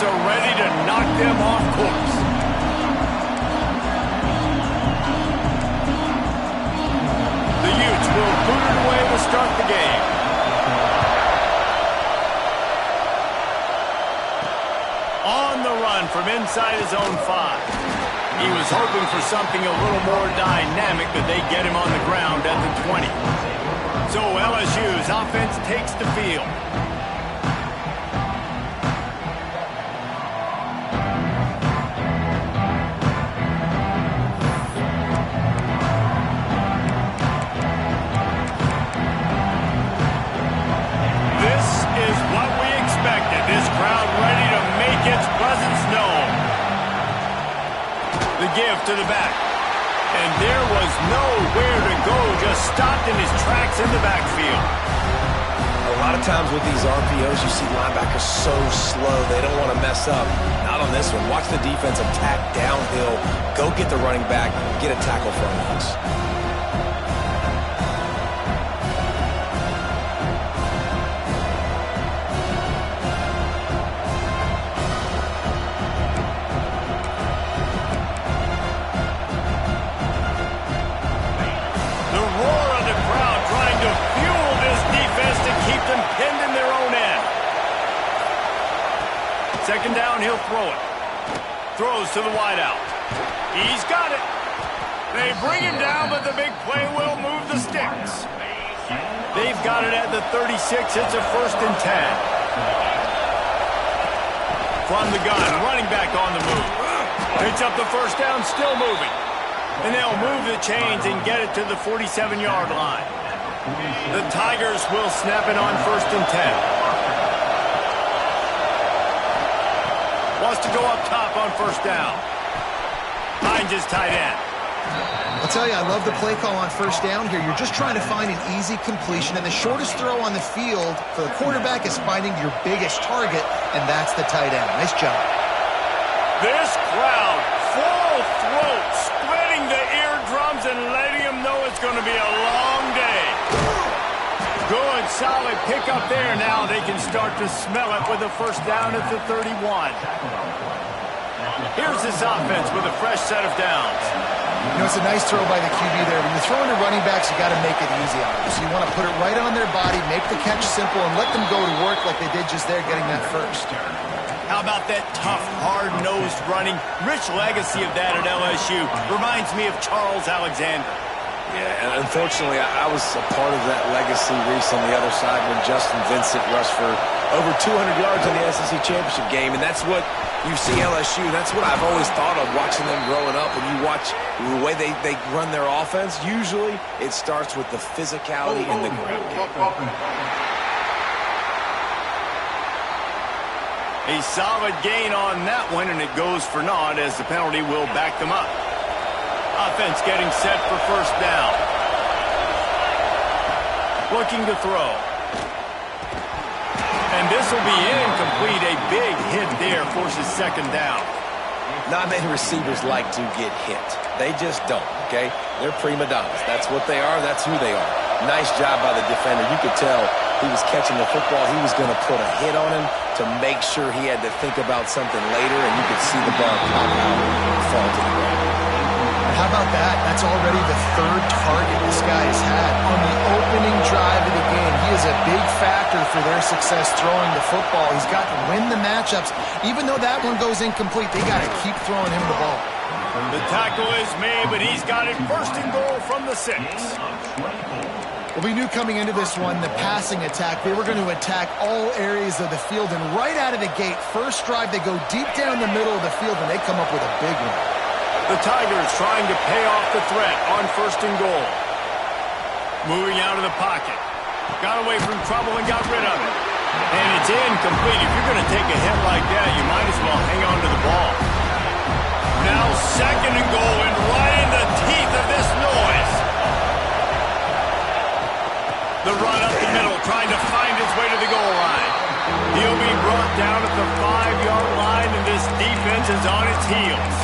defense are ready to knock them off course. The Utes will boot it away to start the game. On the run from inside his own 5. He was hoping for something a little more dynamic, but they get him on the ground at the 20. So LSU's offense takes the field. This is what we expected. This crowd ready to make its presence known. The give to the back. And there was nowhere to go, just stopped in his tracks in the backfield. A lot of times with these RPOs, you see linebackers so slow, they don't want to mess up. Not on this one. Watch the defense attack downhill, go get the running back, get a tackle for a loss. Second down, he'll throw it. Throws to the wideout. He's got it. They bring him down, but the big play will move the sticks. They've got it at the 36. It's a 1st and 10. From the gun, running back on the move. Picks up the 1st down, still moving. And they'll move the chains and get it to the 47-yard line. The Tigers will snap it on 1st and 10. Wants to go up top on 1st down. Finds his tight end. I'll tell you, I love the play call on 1st down here. You're just trying to find an easy completion, and the shortest throw on the field for the quarterback is finding your biggest target, and that's the tight end. Nice job. This crowd, full throat, splitting the eardrums and letting them know it's going to be a long day. Good, solid pickup there. Now they can start to smell it with a 1st down at the 31. Here's this offense with a fresh set of downs. You know, it's a nice throw by the QB there. When you're throwing to running backs, you got to make it easy on them. So you want to put it right on their body, make the catch simple, and let them go to work like they did just there, getting that 1st. How about that tough, hard-nosed running? Rich legacy of that at LSU. Reminds me of Charles Alexander. Yeah, and unfortunately, I was a part of that legacy, Reese, on the other side when Justin Vincent rushed for over 200 yards in the SEC championship game, and that's what you see LSU. That's what I've always thought of watching them growing up. When you watch the way they run their offense, usually it starts with the physicality in the ground game. A solid gain on that one, and it goes for naught as the penalty will back them up. Offense getting set for 1st down. Looking to throw. And this will be incomplete. A big hit there forces 2nd down. Not many receivers like to get hit. They just don't, okay? They're prima donnas. That's what they are. That's who they are. Nice job by the defender. You could tell he was catching the football. He was going to put a hit on him to make sure he had to think about something later, and you could see the ball pop out and fall to the ground. How about that? That's already the 3rd target this guy has had on the opening drive of the game. He is a big factor for their success throwing the football. He's got to win the matchups. Even though that one goes incomplete, they got to keep throwing him the ball. The tackle is made, but he's got it 1st and goal from the 6. Well, we knew coming into this one, the passing attack, they were going to attack all areas of the field. And right out of the gate, first drive, they go deep down the middle of the field, and they come up with a big one. The Tigers trying to pay off the threat on 1st and goal. Moving out of the pocket. Got away from trouble and got rid of it. And it's incomplete. If you're going to take a hit like that, you might as well hang on to the ball. Now 2nd and goal, and right in the teeth of this noise. The run up the middle, trying to find his way to the goal line. He'll be brought down at the 5-yard line, and this defense is on its heels.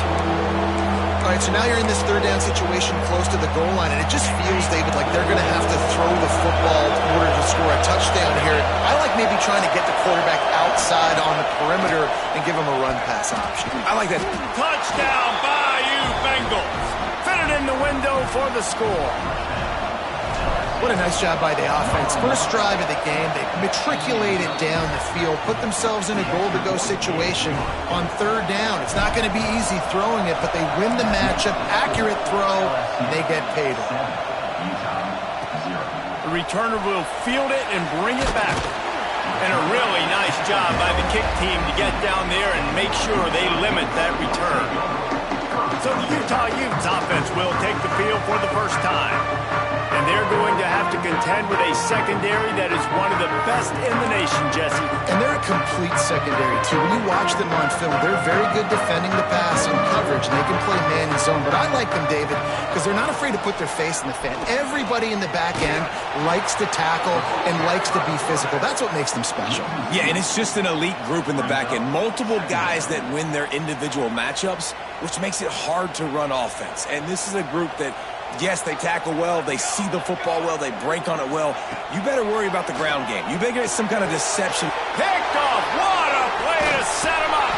All right, so now you're in this 3rd down situation close to the goal line, and it just feels, David, like they're going to have to throw the football in order to score a touchdown here. I like maybe trying to get the quarterback outside on the perimeter and give them a run-pass option. I like that. Touchdown, Bayou Bengals. Fit it in the window for the score. What a nice job by the offense. First drive of the game, they matriculated down the field, put themselves in a goal-to-go situation on third down. It's not going to be easy throwing it, but they win the matchup. Accurate throw, and they get paid. The returner will field it and bring it back. And a really nice job by the kick team to get down there and make sure they limit that return. So the Utah Utes offense will take the field for the first time. And they're going to have to contend with a secondary that is one of the best in the nation, Jesse. And they're a complete secondary, too. When you watch them on film, they're very good defending the pass and coverage, and they can play man and zone. But I like them, David, because they're not afraid to put their face in the fan. Everybody in the back end likes to tackle and likes to be physical. That's what makes them special. Yeah, and it's just an elite group in the back end. Multiple guys that win their individual matchups, which makes it hard to run offense. And this is a group that, yes, they tackle well, they see the football well, they break on it well. You better worry about the ground game. You better get some kind of deception. Picked off. What a play to set him up.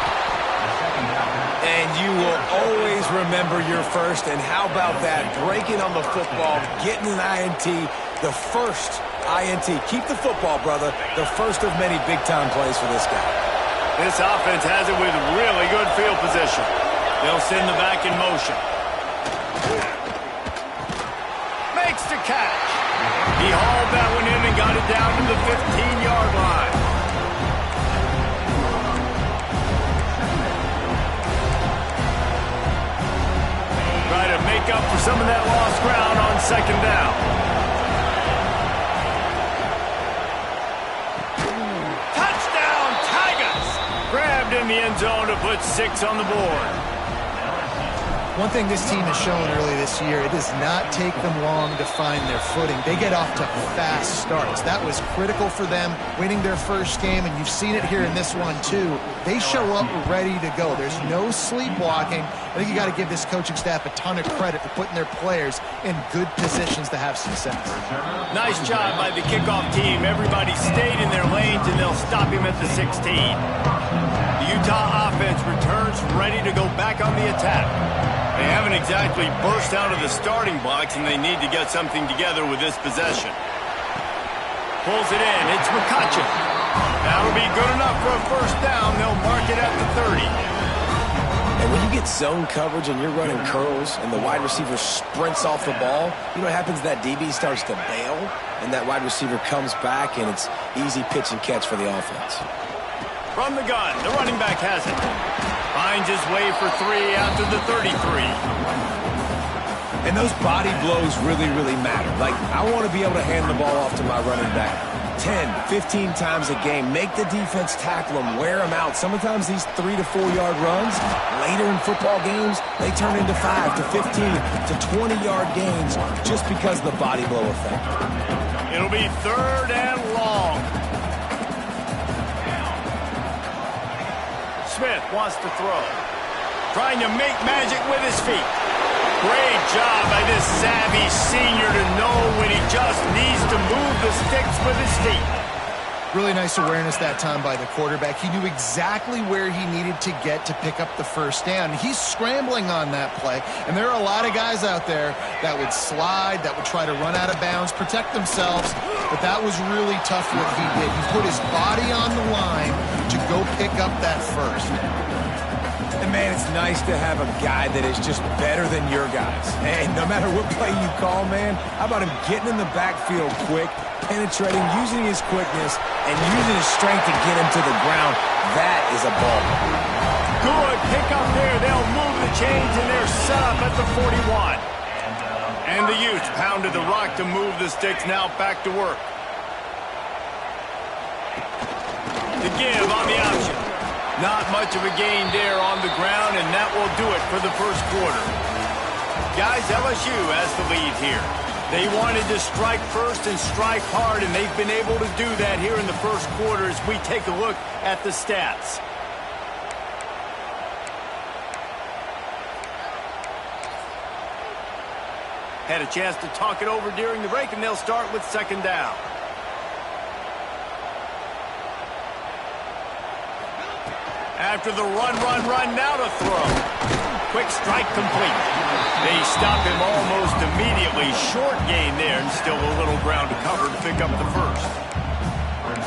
And you will always remember your first. And how about that? Breaking on the football, getting an INT, the first INT. Keep the football, brother. The first of many big-time plays for this guy. This offense has it with really good field position. They'll send the back in motion. Makes the catch. He hauled that one in and got it down to the 15-yard line. Try to make up for some of that lost ground on second down. Touchdown, Tigers! Grabbed in the end zone to put 6 on the board. One thing this team has shown early this year, it does not take them long to find their footing. They get off to fast starts. That was critical for them, winning their first game, and you've seen it here in this one, too. They show up ready to go. There's no sleepwalking. I think you got to give this coaching staff a ton of credit for putting their players in good positions to have success. Nice job by the kickoff team. Everybody stayed in their lanes, and they'll stop him at the 16. The Utah offense returns ready to go back on the attack. They haven't exactly burst out of the starting blocks, and they need to get something together with this possession. Pulls it in. It's McCutcheon. That'll be good enough for a first down. They'll mark it at the 30. And when you get zone coverage and you're running curls and the wide receiver sprints off the ball, you know what happens? That DB starts to bail, and that wide receiver comes back, and it's easy pitch and catch for the offense. From the gun, the running back has it. Finds his way for 3 out to the 33. And those body blows really, really matter. Like, I want to be able to hand the ball off to my running back 10, 15 times a game. Make the defense tackle them, wear them out. Sometimes these 3 to 4 yard runs, later in football games, they turn into 5 to 15 to 20-yard gains just because of the body blow effect. It'll be 3rd and long. Smith wants to throw. Trying to make magic with his feet. Great job by this savvy senior to know when he just needs to move the sticks with his feet. Really nice awareness that time by the quarterback. He knew exactly where he needed to get to pick up the first down. He's scrambling on that play, and there are a lot of guys out there that would slide, that would try to run out of bounds, protect themselves, but that was really tough what he did. He put his body on the line to go pick up that first. And, man, it's nice to have a guy that is just better than your guys. And no matter what play you call, man, how about him getting in the backfield quick, penetrating, using his quickness, and using his strength to get him to the ground. That is a ball. Good pick up there. They'll move the chains, and they're set up at the 41. And the Utes pounded the rock to move the sticks. Now back to work. The give on the option. Not much of a gain there on the ground, and that will do it for the first quarter. Guys, LSU has the lead here. They wanted to strike first and strike hard, and they've been able to do that here in the first quarter as we take a look at the stats. Had a chance to talk it over during the break, and they'll start with second down. After the run, now to throw. Quick strike complete. They stop him almost immediately. Short gain there, and still a little ground to cover to pick up the first.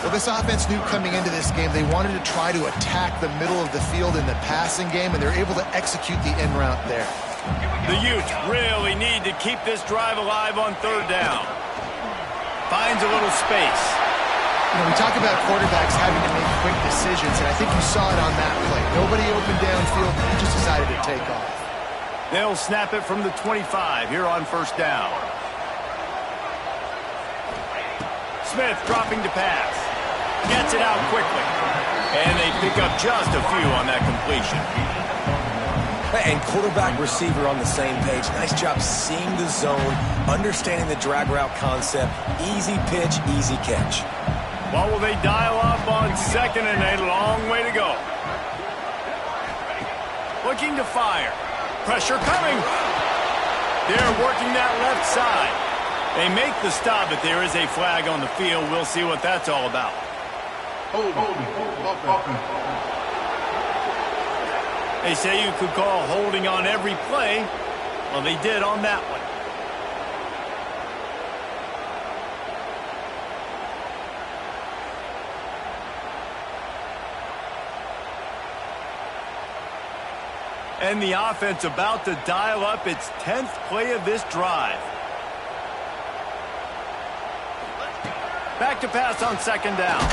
Well, this offense knew coming into this game they wanted to try to attack the middle of the field in the passing game, and they're able to execute the in route there. The Utes really need to keep this drive alive on third down. Finds a little space. You know, we talk about quarterbacks having to make quick decisions, and I think you saw it on that play. Nobody open downfield, he just decided to take off. They'll snap it from the 25 here on first down. Smith dropping to pass. Gets it out quickly. And they pick up just a few on that completion. And quarterback receiver on the same page. Nice job seeing the zone, understanding the drag route concept. Easy pitch, easy catch. Well, will they dial up on second and a long way to go? Looking to fire. Pressure coming. They're working that left side. They make the stop, but there is a flag on the field. We'll see what that's all about. They say you could call holding on every play. Well, they did on that one. And the offense about to dial up its 10th play of this drive. Back to pass on second down.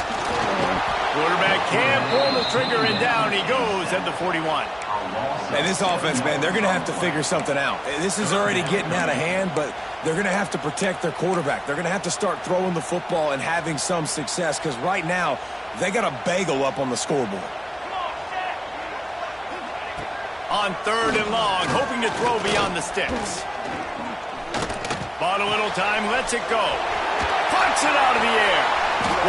Quarterback can't pull the trigger, and down he goes at the 41. And this offense, man, they're going to have to figure something out. This is already getting out of hand, but they're going to have to protect their quarterback. They're going to have to start throwing the football and having some success, because right now they got a bagel up on the scoreboard. On third and long, hoping to throw beyond the sticks. Bought a little time, lets it go. Puts it out of the air.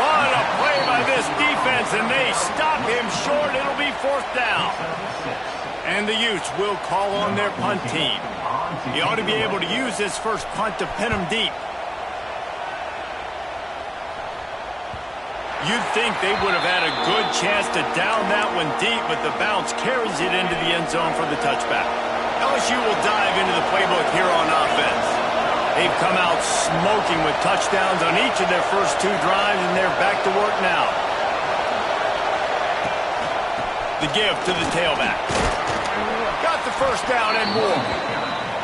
What a play by this defense, and they stop him short. It'll be fourth down. And the Utes will call on their punt team. He ought to be able to use his first punt to pin him deep. You'd think they would have had a good chance to down that one deep, but the bounce carries it into the end zone for the touchback. LSU will dive into the playbook here on offense. They've come out smoking with touchdowns on each of their first two drives, and they're back to work now. The give to the tailback. Got the first down and more.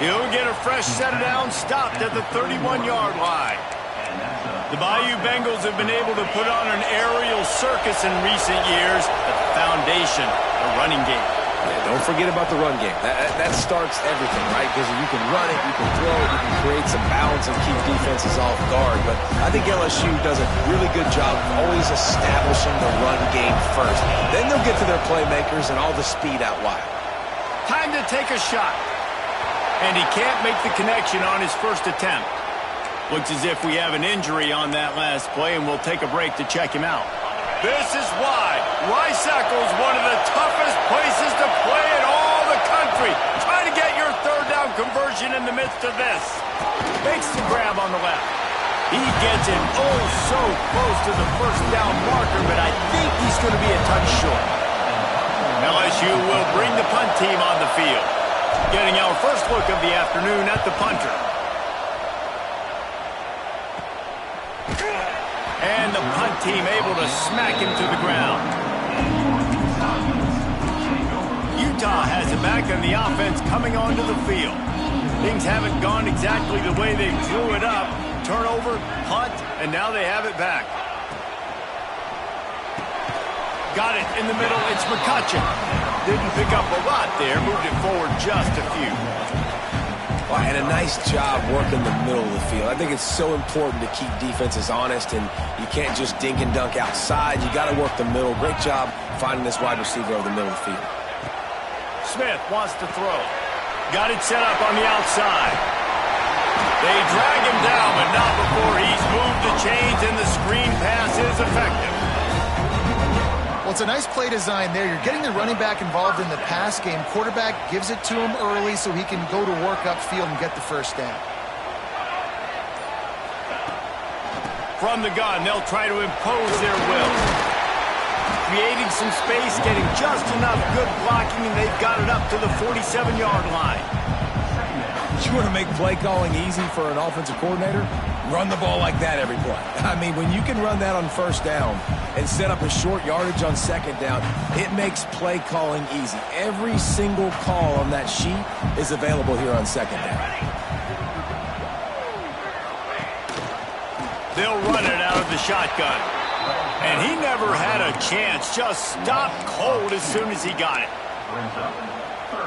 He'll get a fresh set of downs, stopped at the 31-yard line. The Bayou Bengals have been able to put on an aerial circus in recent years, but the foundation, the running game. Yeah, don't forget about the run game. That starts everything, right? Because you can run it, you can throw it, you can create some balance and keep defenses off guard. But I think LSU does a really good job of always establishing the run game first. Then they'll get to their playmakers and all the speed out wide. Time to take a shot. And he can't make the connection on his first attempt. Looks as if we have an injury on that last play, and we'll take a break to check him out. This is why Rice-Eccles, one of the toughest places to play in all the country. Try to get your third down conversion in the midst of this. Makes the grab on the left. He gets it oh so close to the first down marker, but I think he's going to be a touch short. LSU will bring the punt team on the field. Getting our first look of the afternoon at the punter. And the punt team able to smack him to the ground. Utah has it back, and the offense coming onto the field. Things haven't gone exactly the way they drew it up. Turnover, punt, and now they have it back. Got it in the middle. It's McCutcheon. Didn't pick up a lot there. Moved it forward just a few. Well, and a nice job working the middle of the field. I think it's so important to keep defenses honest, and you can't just dink and dunk outside. You got to work the middle. Great job finding this wide receiver over the middle of the field. Smith wants to throw. Got it set up on the outside. They drag him down, but not before he's moved the chains, and the screen pass is effective. Well, it's a nice play design there. You're getting the running back involved in the pass game. Quarterback gives it to him early so he can go to work upfield and get the first down. From the gun, they'll try to impose their will. creating some space, getting just enough good blocking, and they've got it up to the 47-yard line. You want to make play calling easy for an offensive coordinator? Run the ball like that every play. I mean, when you can run that on first down and set up a short yardage on second down, it makes play calling easy. Every single call on that sheet is available here on second down. They'll run it out of the shotgun. And he never had a chance, just stopped cold as soon as he got it.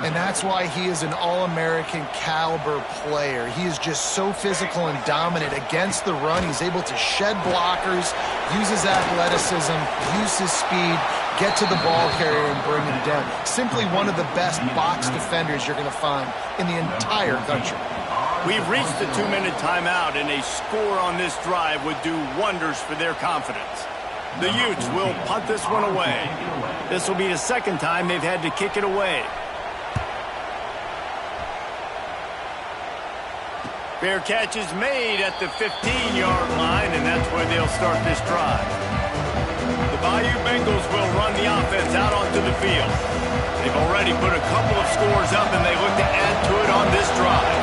And that's why he is an All-American caliber player. He is just so physical and dominant against the run. He's able to shed blockers, use his athleticism, use his speed, get to the ball carrier and bring him down. Simply one of the best box defenders you're going to find in the entire country. We've reached the 2-minute timeout, and a score on this drive would do wonders for their confidence. The Utes will punt this one away. This will be the second time they've had to kick it away. Fair catch is made at the 15-yard line, and that's where they'll start this drive. The Bayou Bengals will run the offense out onto the field. They've already put a couple of scores up, and they look to add to it on this drive.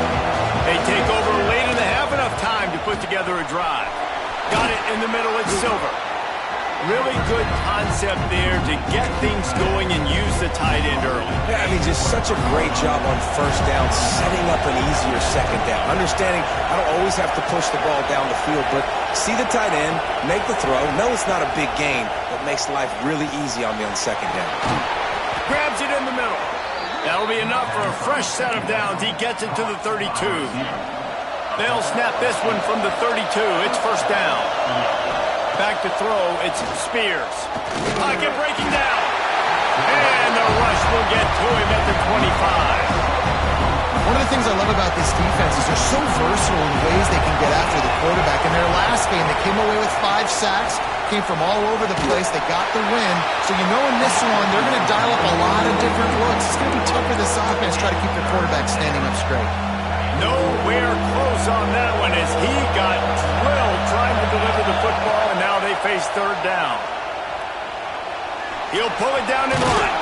They take over late in the half, enough time to put together a drive. Got it in the middle, it's Silver. Really good concept there to get things going and use the tight end early. Yeah, I mean, just such a great job on first down, setting up an easier second down. Understanding I don't always have to push the ball down the field, but see the tight end, make the throw. No, it's not a big gain, but makes life really easy on me on second down. Grabs it in the middle. That'll be enough for a fresh set of downs. He gets it to the 32. They'll snap this one from the 32. It's first down. Back to throw, it's Spears. Pocket breaking down. And the rush will get to him at the 25. One of the things I love about this defense is they're so versatile in ways they can get after the quarterback. In their last game, they came away with 5 sacks, came from all over the place. They got the win. So you know in this one, they're going to dial up a lot of different looks. It's going to be tough for this offense to try to keep their quarterback standing up straight. Nowhere close on that one as he got drilled trying to deliver the football, and now they face third down. He'll pull it down and run.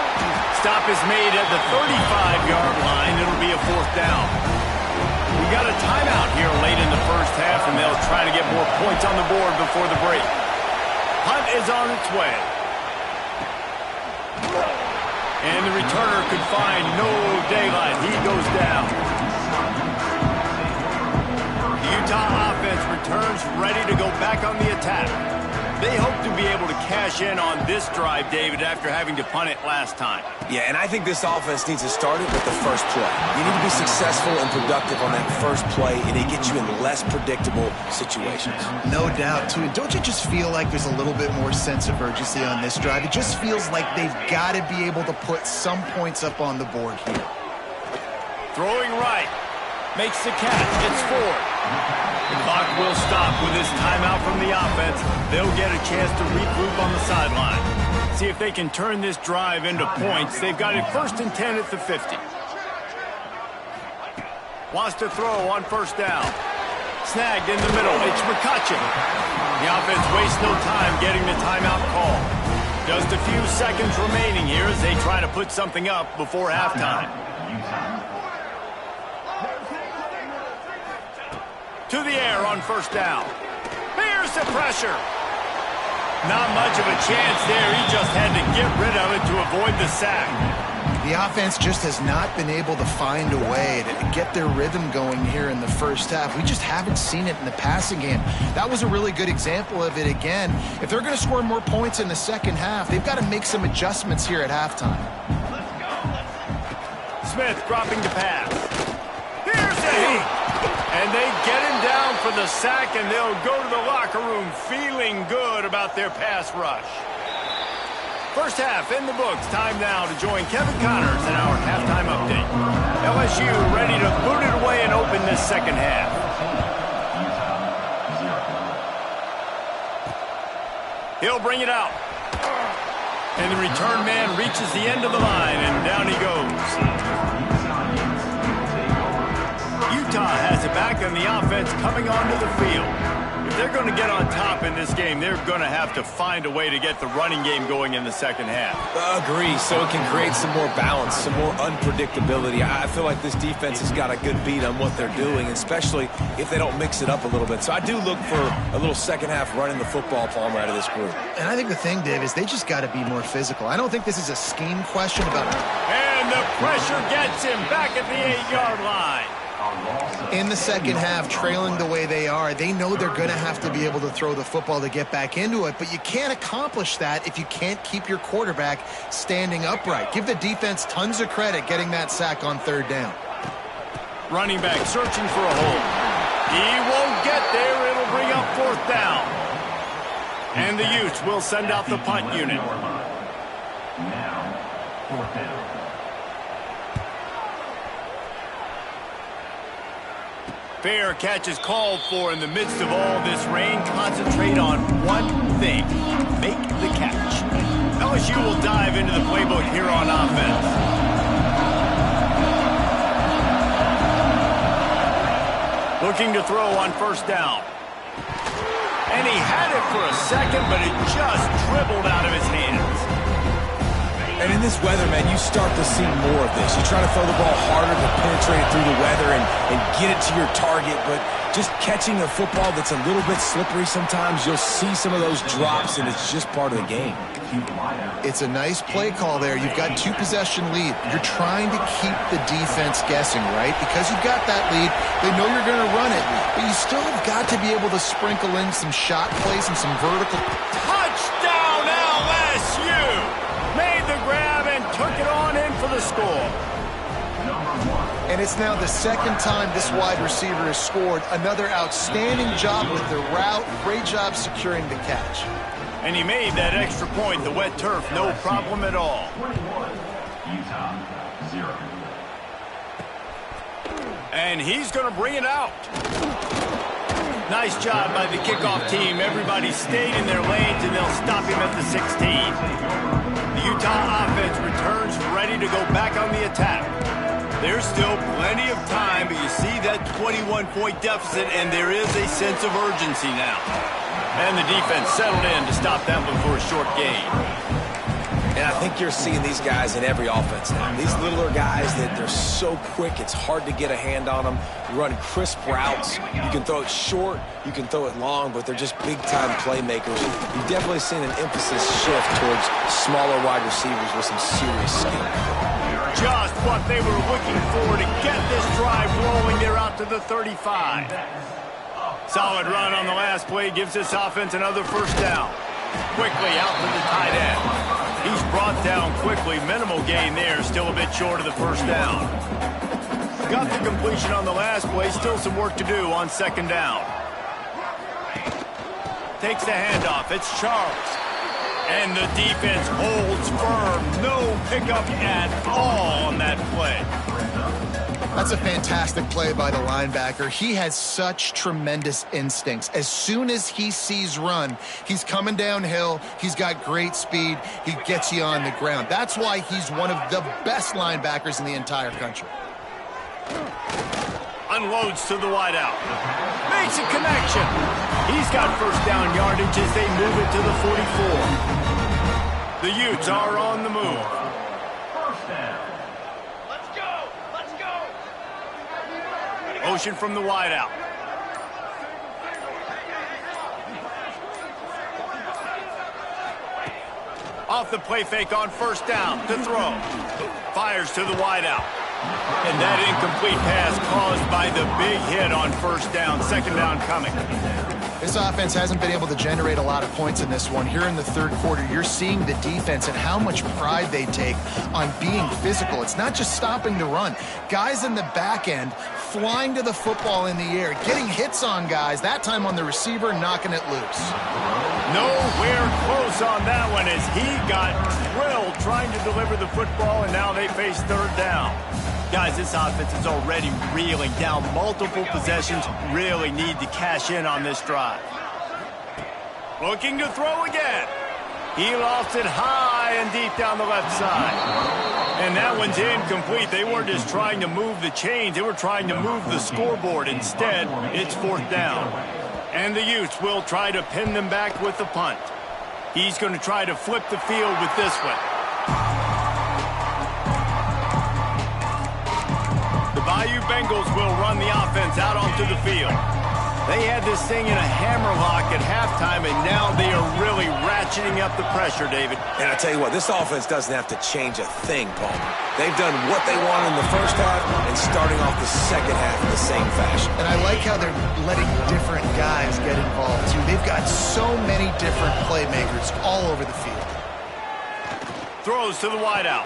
Stop is made at the 35-yard line. It'll be a fourth down. We got a timeout here late in the first half, and they'll try to get more points on the board before the break. Punt is on its way. And the returner could find no daylight. He goes down. The Utah offense returns ready to go back on the attack. They hope to be able to cash in on this drive, David, after having to punt it last time. Yeah, and I think this offense needs to start it with the first play. You need to be successful and productive on that first play, and it gets you in less predictable situations. No doubt, too. And don't you just feel like there's a little bit more sense of urgency on this drive? It just feels like they've got to be able to put some points up on the board here. Throwing right. Makes the catch. It's forward. The clock will stop with this timeout from the offense. They'll get a chance to regroup on the sideline. See if they can turn this drive into points. They've got it 1st and 10 at the 50. Wants to throw on first down. Snagged in the middle. It's McCutcheon. The offense wastes no time getting the timeout call. Just a few seconds remaining here as they try to put something up before halftime. To the air on first down. Here's the pressure. Not much of a chance there. He just had to get rid of it to avoid the sack. The offense just has not been able to find a way to get their rhythm going here in the first half. We just haven't seen it in the passing game. That was a really good example of it again. If they're going to score more points in the second half, they've got to make some adjustments here at halftime. Smith dropping the pass. Here's the heat. And they get him down for the sack, and they'll go to the locker room feeling good about their pass rush. First half in the books. Time now to join Kevin Connors in our halftime update. LSU ready to boot it away and open this second half. He'll bring it out. And the return man reaches the end of the line, and down he goes. Utah has it back, and the offense coming onto the field. If if they're going to get on top in this game, they're going to have to find a way to get the running game going in the second half. Agree, so it can create some more balance, some more unpredictability. I feel like this defense has got a good beat on what they're doing, especially if they don't mix it up a little bit. So I do look for a little second half running the football palm out of this group. And I think the thing, Dave, is they just got to be more physical. I don't think this is a scheme question about... And the pressure gets him back at the 8-yard line. In the second half, trailing the way they are, they know they're going to have to be able to throw the football to get back into it, but you can't accomplish that if you can't keep your quarterback standing upright. Give the defense tons of credit getting that sack on third down. Running back searching for a hole. He won't get there. It'll bring up fourth down. And the Utes will send out the punt unit. Now, fourth down. Fair catch is called for in the midst of all this rain. Concentrate on one thing. Make the catch. LSU will dive into the playbook here on offense. Looking to throw on first down. And he had it for a second, but it just dribbled out of his hands. And in this weather, man, you start to see more of this. You try to throw the ball harder to penetrate it through the weather and get it to your target, but just catching a football that's a little bit slippery sometimes, you'll see some of those drops, and it's just part of the game. It's a nice play call there. You've got 2-possession lead. You're trying to keep the defense guessing, right? Because you've got that lead, they know you're going to run it, but you still have got to be able to sprinkle in some shot plays and some vertical. Touchdown, LSU! Made the grab and took it on in for the score. And it's now the second time this wide receiver has scored. Another outstanding job with the route. Great job securing the catch. And he made that extra point, the wet turf, no problem at all. Utah, 0. And he's going to bring it out. Nice job by the kickoff team. Everybody stayed in their lanes, and they'll stop him at the 16. The Utah offense returns ready to go back on the attack. There's still plenty of time, but you see that 21-point deficit, and there is a sense of urgency now. And the defense settled in to stop that one for a short gain. And I think you're seeing these guys in every offense now. These littler guys that they're so quick, it's hard to get a hand on them. Run crisp routes. You can throw it short, you can throw it long, but they're just big-time playmakers. You've definitely seen an emphasis shift towards smaller wide receivers with some serious skill. Just what they were looking for to get this drive rolling. They're out to the 35. Solid run on the last play gives this offense another first down. Quickly out to the tight end. He's brought down quickly. Minimal gain there. Still a bit short of the first down. Got the completion on the last play. Still some work to do on second down. Takes the handoff. It's Charles. And the defense holds firm. No pickup at all on that play. That's a fantastic play by the linebacker. He has such tremendous instincts. As soon as he sees run, he's coming downhill. He's got great speed. He gets you on the ground. That's why he's one of the best linebackers in the entire country. Unloads to the wideout. Makes a connection. He's got first down yardage as they move it to the 44. The Utes are on the move. First down. Motion from the wideout. Off the play fake on first down to throw. Fires to the wideout. And that incomplete pass caused by the big hit on first down. Second down coming. This offense hasn't been able to generate a lot of points in this one. Here in the third quarter, you're seeing the defense and how much pride they take on being physical. It's not just stopping the run. Guys in the back end flying to the football in the air, getting hits on guys, that time on the receiver, knocking it loose. Nowhere close on that one as he got drilled trying to deliver the football, and now they face third down. Guys, this offense is already reeling down multiple possessions. Really need to cash in on this drive. Looking to throw again. He lost it high and deep down the left side. And that one's incomplete. They weren't just trying to move the chains. They were trying to move the scoreboard. Instead, it's fourth down. And the Utes will try to pin them back with the punt. He's going to try to flip the field with this one. The Bayou Bengals will run the offense out onto the field. They had this thing in a hammerlock at halftime, and now they are really ratcheting up the pressure, David. And I tell you what, this offense doesn't have to change a thing, Palmer. They've done what they wanted in the first half and starting off the second half in the same fashion. And I like how they're letting different guys get involved, too. They've got so many different playmakers all over the field. Throws to the wideout.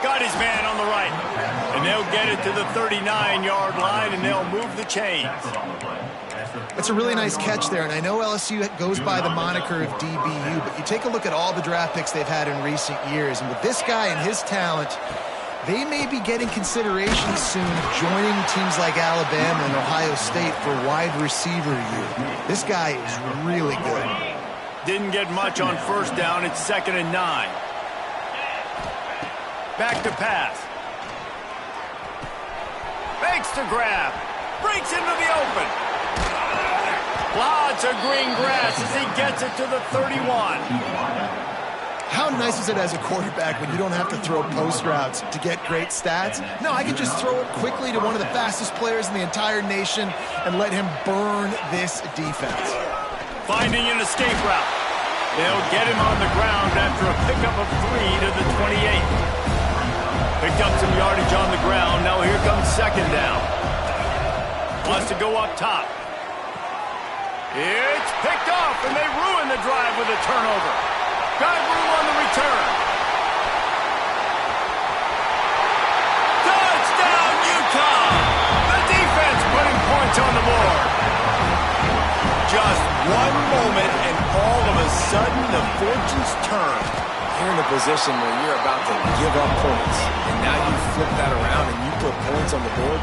Got his man on the right. And they'll get it to the 39-yard line, and they'll move the chains. It's a really nice catch there, and I know LSU goes by the moniker of DBU, but you take a look at all the draft picks they've had in recent years, and with this guy and his talent, they may be getting consideration soon of joining teams like Alabama and Ohio State for wide receiver year. This guy is really good. Didn't get much on first down. It's 2nd and 9. Back to pass. Fakes to grab. Breaks into the open. Lots of green grass as he gets it to the 31. How nice is it as a quarterback when you don't have to throw post routes to get great stats? No, I can just throw it quickly to one of the fastest players in the entire nation and let him burn this defense. Finding an escape route. They'll get him on the ground after a pickup of 3 to the 28. Picked up some yardage on the ground. Now here comes 2nd down. Wants to go up top. It's picked off, and they ruin the drive with a turnover. Got room on the return. Touchdown, Utah! The defense putting points on the board. Just one moment, and all of a sudden, the fortunes turn. You're in a position where you're about to give up points, and now you flip that around and you put points on the board.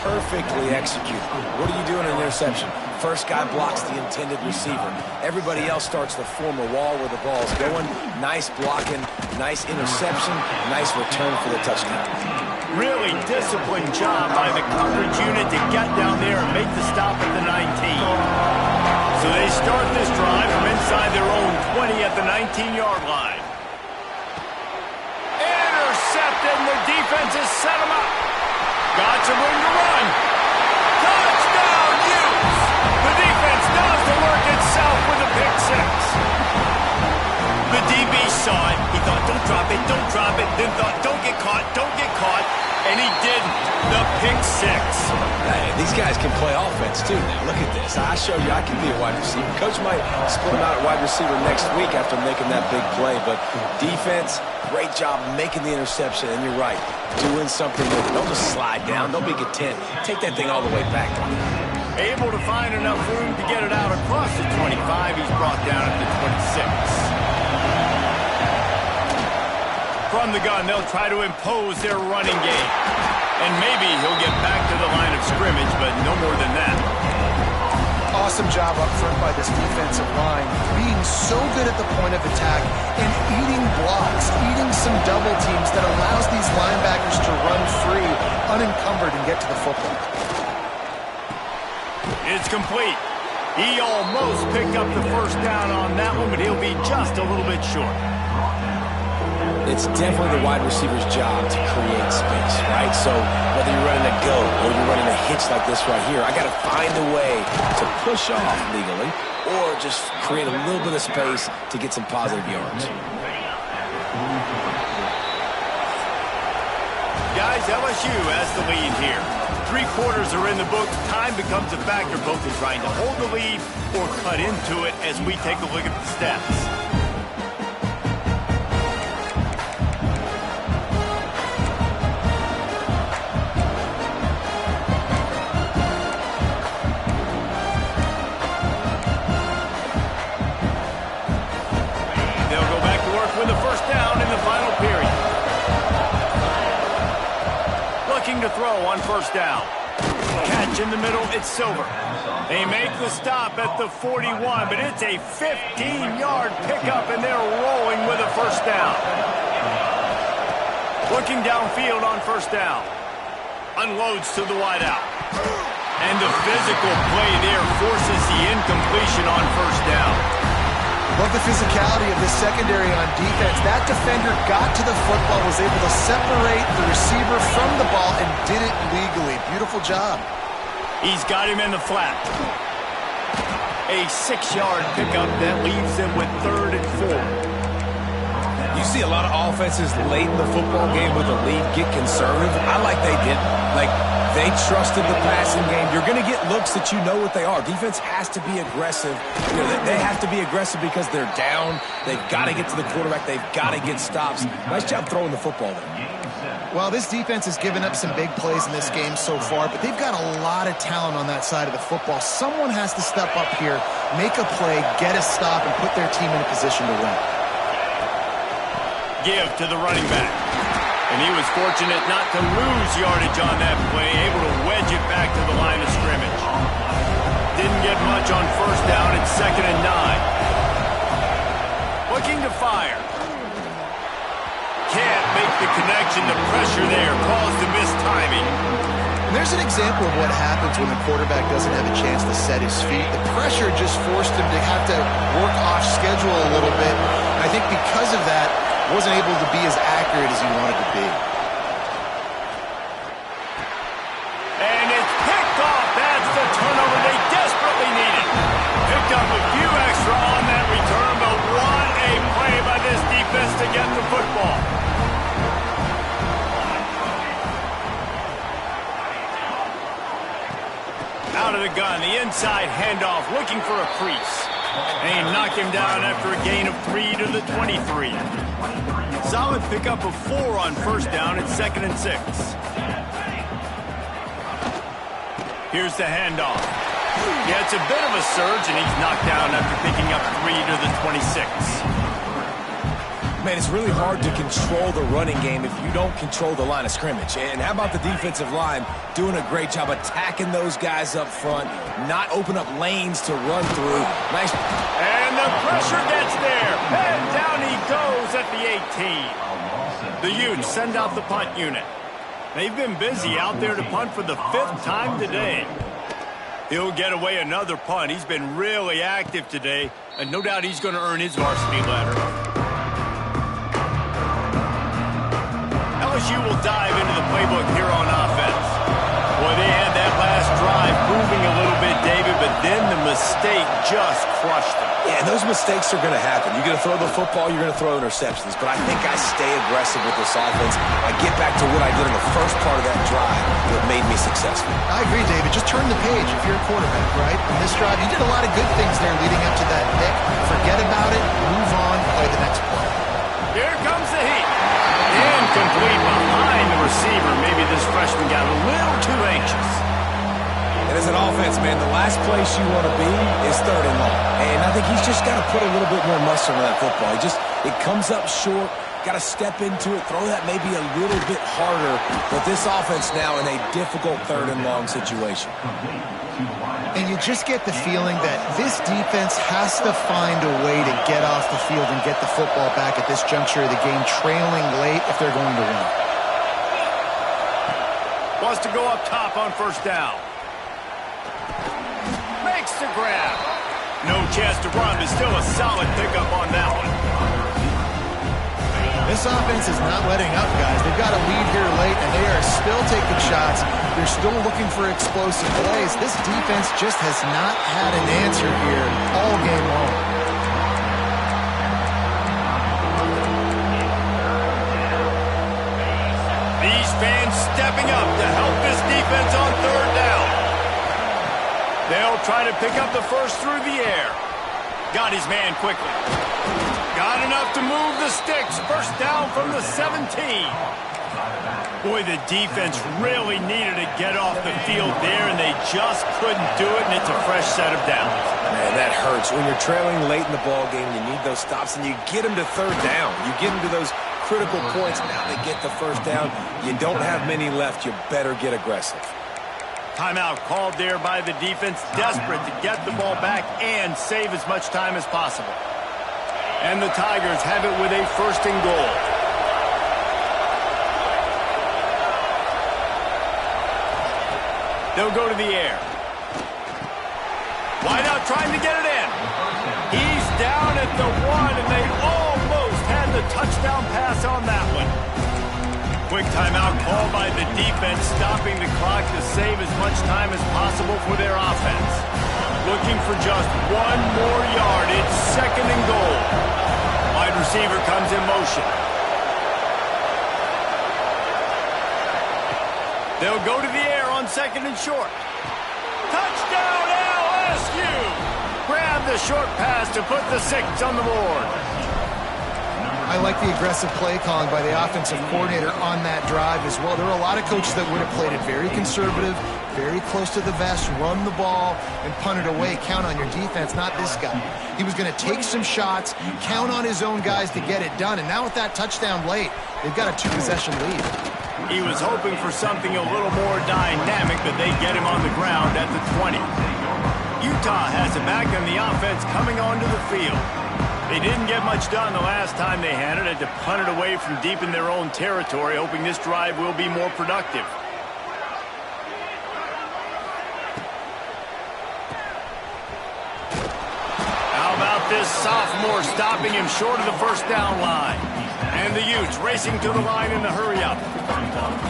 Perfectly executed. What do you do in an interception? First guy blocks the intended receiver. Everybody else starts to form a wall where the ball's going. Nice blocking, nice interception, nice return for the touchdown. Really disciplined job by the coverage unit to get down there and make the stop at the 19. So they start this drive from inside their own 20 at the 19-yard line. Intercepted, and the defense has set him up. Got some room to run. Touchdown, Utes! The defense does the work itself with a pick 6. The DB saw it. He thought, don't drop it, don't drop it. Then thought, don't get caught, don't get caught. And he didn't. The pick 6. Hey, these guys can play offense, too. Now, look at this. I showed you I can be a wide receiver. Coach might split him out at wide receiver next week after making that big play. But defense, great job making the interception. And you're right, doing something with it. Don't just slide down. Don't be content. Take that thing all the way back. Able to find enough room to get it out across the 25. He's brought down at the 26. From the gun, they'll try to impose their running game. And maybe he'll get back to the line of scrimmage, but no more than that. Awesome job up front by this defensive line, being so good at the point of attack and eating blocks, eating some double teams that allows these linebackers to run free, unencumbered, and get to the football. It's complete. He almost picked up the first down on that one, but he'll be just a little bit short. It's definitely the wide receiver's job to create space, right? So whether you're running a go or you're running a hitch like this right here, I got to find a way to push off legally or just create a little bit of space to get some positive yards. Guys, LSU has the lead here. 3 quarters are in the book. Time becomes a factor both in trying to hold the lead or cut into it as we take a look at the stats. To throw on first down. Catch in the middle, it's Silver. They make the stop at the 41, but it's a 15-yard pickup, and they're rolling with a first down. Looking downfield on first down. Unloads to the wideout. And the physical play there forces the incompletion on first down. Love the physicality of this secondary on defense. That defender got to the football, was able to separate the receiver from the ball, and did it legally. Beautiful job. He's got him in the flat. A 6-yard pickup that leaves them with 3rd and 4. You see a lot of offenses late in the football game with a lead get conservative. I like they didn't. Like, they trusted the passing game. You're going to get looks that you know what they are. Defense has to be aggressive. You know, they have to be aggressive because they're down. They've got to get to the quarterback. They've got to get stops. Nice job throwing the football there. Well, this defense has given up some big plays in this game so far, but they've got a lot of talent on that side of the football. Someone has to step up here, make a play, get a stop, and put their team in a position to win. Give to the running back. And he was fortunate not to lose yardage on that play, able to wedge it back to the line of scrimmage. Didn't get much on first down. It's 2nd and 9. Looking to fire. Can't make the connection. The pressure there caused the missed timing. And there's an example of what happens when the quarterback doesn't have a chance to set his feet. The pressure just forced him to have to work off schedule a little bit. And I think because of that, wasn't able to be as accurate as he wanted to be. And it's picked off. That's the turnover they desperately needed. Picked up a few extra on that return, but what a play by this defense to get the football. Out of the gun, the inside handoff, looking for a crease. And he knocked him down after a gain of 3 to the 23. Solid pickup of 4 on first down. It's 2nd and 6. Here's the handoff. Yeah, it's a bit of a surge, and he's knocked down after picking up 3 to the 26. Man, it's really hard to control the running game if you don't control the line of scrimmage. And how about the defensive line doing a great job attacking those guys up front, not open up lanes to run through. Nice. And the pressure gets there. And down he goes at the 18. The Utes send out the punt unit. They've been busy out there to punt for the 5th time today. He'll get away another punt. He's been really active today, and no doubt he's going to earn his varsity ladder. LSU will dive into the playbook here on offense. Boy, they had that last drive moving a little bit, David, but then the mistake just crushed them. Yeah, and those mistakes are going to happen. You're going to throw the football, you're going to throw interceptions. But I think I stay aggressive with this offense. I get back to what I did in the first part of that drive that made me successful. I agree, David. Just turn the page if you're a quarterback, right? In this drive, you did a lot of good things there leading up to that pick. Forget about it, move on, play the next play. Here comes the heat. Incomplete behind the receiver. Maybe this freshman got a little too anxious. And as an offense, man, the last place you want to be is 3rd and long. And I think he's just got to put a little bit more muscle on that football. It comes up short, got to step into it, throw that maybe a little bit harder. But this offense now in a difficult 3rd and long situation. And you just get the feeling that this defense has to find a way to get off the field and get the football back at this juncture of the game, trailing late if they're going to win. Wants to go up top on first down. Makes the grab. No chance to run, but still a solid pickup on that one. This offense is not letting up, guys. They've got a lead here late, and they are still taking shots. They're still looking for explosive plays. This defense just has not had an answer here all game long. These fans stepping up to help this defense on 3rd down. They'll try to pick up the first through the air. Got his man quickly. Got enough to move the sticks. First down from the 17. Boy, the defense really needed to get off the field there, and they just couldn't do it, and it's a fresh set of downs. Man, that hurts. When you're trailing late in the ball game, you need those stops, and you get them to 3rd down. You get them to those critical points. Now they get the first down. You don't have many left. You better get aggressive. Timeout called there by the defense, desperate to get the ball back and save as much time as possible. And the Tigers have it with a 1st and goal. They'll go to the air. Wide out trying to get it in. He's down at the 1, and they almost had the touchdown pass on that one. Quick timeout called by the defense, stopping the clock to save as much time as possible for their offense. Looking for just 1 more yard. It's 2nd and goal. Wide receiver comes in motion. They'll go to the air on 2nd and short. Touchdown LSU! Grab the short pass to put the 6 on the board. I like the aggressive play calling by the offensive coordinator on that drive as well. There are a lot of coaches that would have played it very conservative, very close to the vest, run the ball, and punt it away. Count on your defense, not this guy. He was going to take some shots, count on his own guys to get it done. And now with that touchdown late, they've got a 2-possession lead. He was hoping for something a little more dynamic, but they get him on the ground at the 20. Utah has it back, and the offense coming onto the field. They didn't get much done the last time they had it. Had to punt it away from deep in their own territory, hoping this drive will be more productive. How about this sophomore stopping him short of the first down line? And the Utes racing to the line in the hurry-up.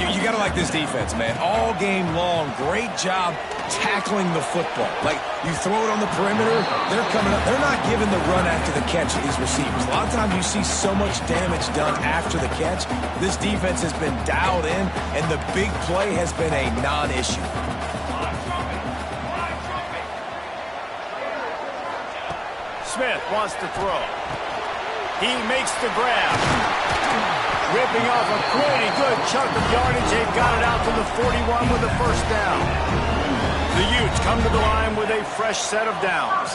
You got to like this defense, man. All game long, great job tackling the football. Like, you throw it on the perimeter, they're coming up. They're not giving the run after the catch to these receivers. A lot of times you see so much damage done after the catch. This defense has been dialed in, and the big play has been a non-issue. Smith wants to throw. He makes the grab. Ripping off a pretty good chunk of yardage. They've got it out to the 41 with a first down. The Utes come to the line with a fresh set of downs.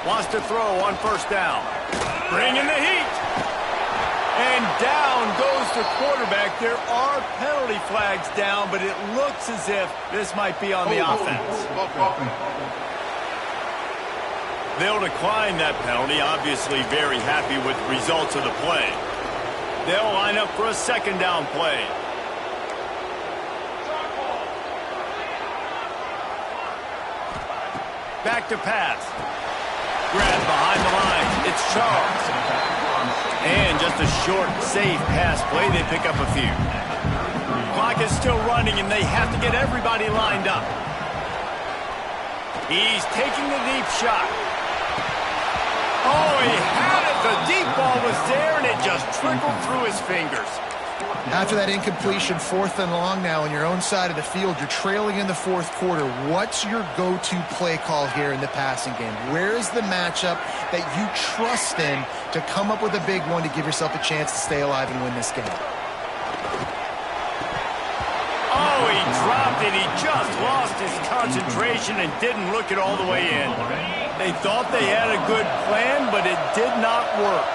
Wants to throw on first down. Bringing the heat. And down goes the quarterback. There are penalty flags down, but it looks as if this might be on the offense. They'll decline that penalty, obviously very happy with the results of the play. They'll line up for a second down play. Back to pass. Grab behind the line. It's Charles. And just a short, safe pass play. They pick up a few. Clock is still running, and they have to get everybody lined up. He's taking the deep shot. Oh, he had it. The deep ball was there, and it just trickled through his fingers. After that incompletion, 4th and long now on your own side of the field, you're trailing in the 4th quarter. What's your go-to play call here in the passing game? Where is the matchup that you trust in to come up with a big one to give yourself a chance to stay alive and win this game? Oh, he dropped it. He just lost his concentration and didn't look it all the way in. They thought they had a good plan, but it did not work.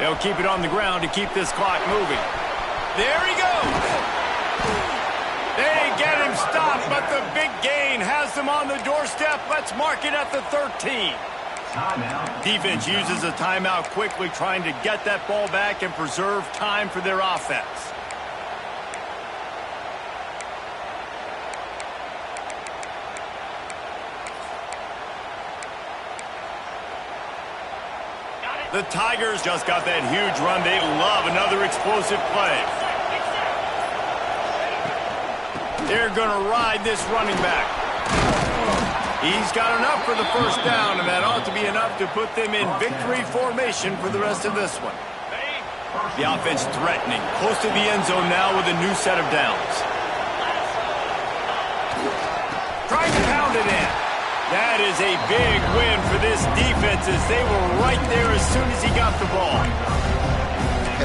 They'll keep it on the ground to keep this clock moving. There he goes. They get him stopped, but the big gain has them on the doorstep. Let's mark it at the 13. Defense uses a timeout quickly, trying to get that ball back and preserve time for their offense. The Tigers just got that huge run. They love another explosive play. They're going to ride this running back. He's got enough for the first down, and that ought to be enough to put them in victory formation for the rest of this one. The offense threatening, close to the end zone now with a new set of downs. Trying to pound it in. That is a big win for this defense, as they were right there as soon as he got the ball.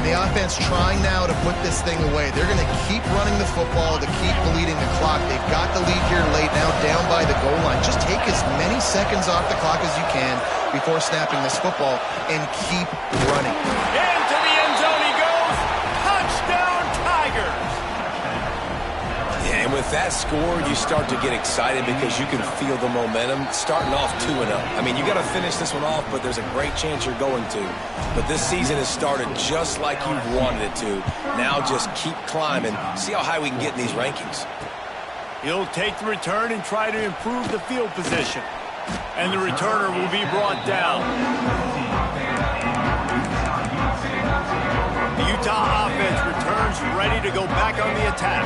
And the offense trying now to put this thing away. They're going to keep running the football to keep bleeding the clock. They've got the lead here late, now down by the goal line. Just take as many seconds off the clock as you can before snapping this football and keep running. Into the end zone he goes. Touchdown, Tigers. Yeah, and with that, that score, you start to get excited because you can feel the momentum starting off 2-0. I mean, you got to finish this one off, but there's a great chance you're going to. But this season has started just like you wanted it to. Now just keep climbing. See how high we can get in these rankings. He'll take the return and try to improve the field position. And the returner will be brought down. The Utah offense returns ready to go back on the attack.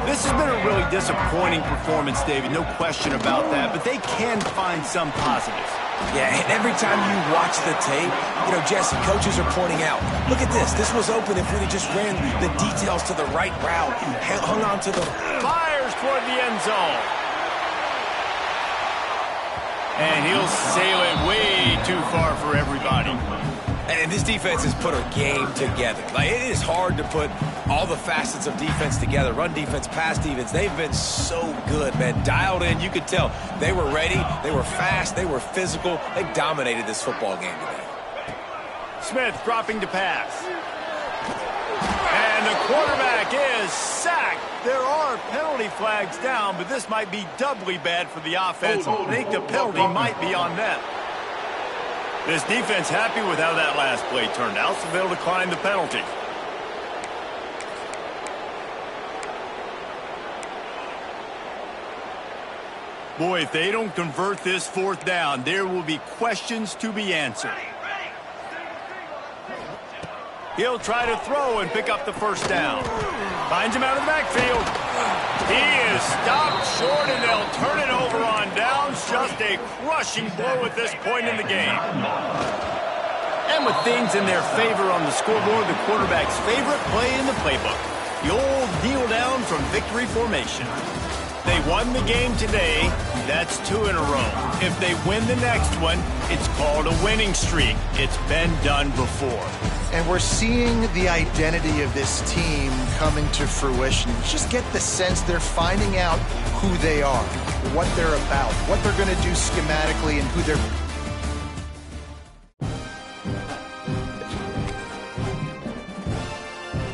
This has been a really disappointing performance, David, no question about that, but they can find some positives. Yeah, and every time you watch the tape, Jesse, coaches are pointing out, look at this. This was open if we'd have just ran the details to the right route, hung on to the... Fires toward the end zone. And he'll sail it way too far for everybody. And this defense has put a game together. Like, it is hard to put all the facets of defense together. Run defense, pass defense. They've been so good, man. Dialed in. You could tell they were ready. They were fast. They were physical. They dominated this football game today. Smith dropping to pass. And the quarterback is sacked. There are penalty flags down, but this might be doubly bad for the offense. I think the penalty might be on them. This defense happy with how that last play turned out, so they'll decline the penalty. Boy, if they don't convert this fourth down, there will be questions to be answered. He'll try to throw and pick up the first down. Finds him out of the backfield. He is stopped short, and they'll turn it over on downs. Just a crushing blow at this point in the game. And with things in their favor on the scoreboard, the quarterback's favorite play in the playbook, the old kneel down from victory formation. They won the game today. That's 2 in a row. If they win the next one, it's called a winning streak. It's been done before. And we're seeing the identity of this team coming to fruition. You just get the sense they're finding out who they are, what they're about, what they're going to do schematically, and who they're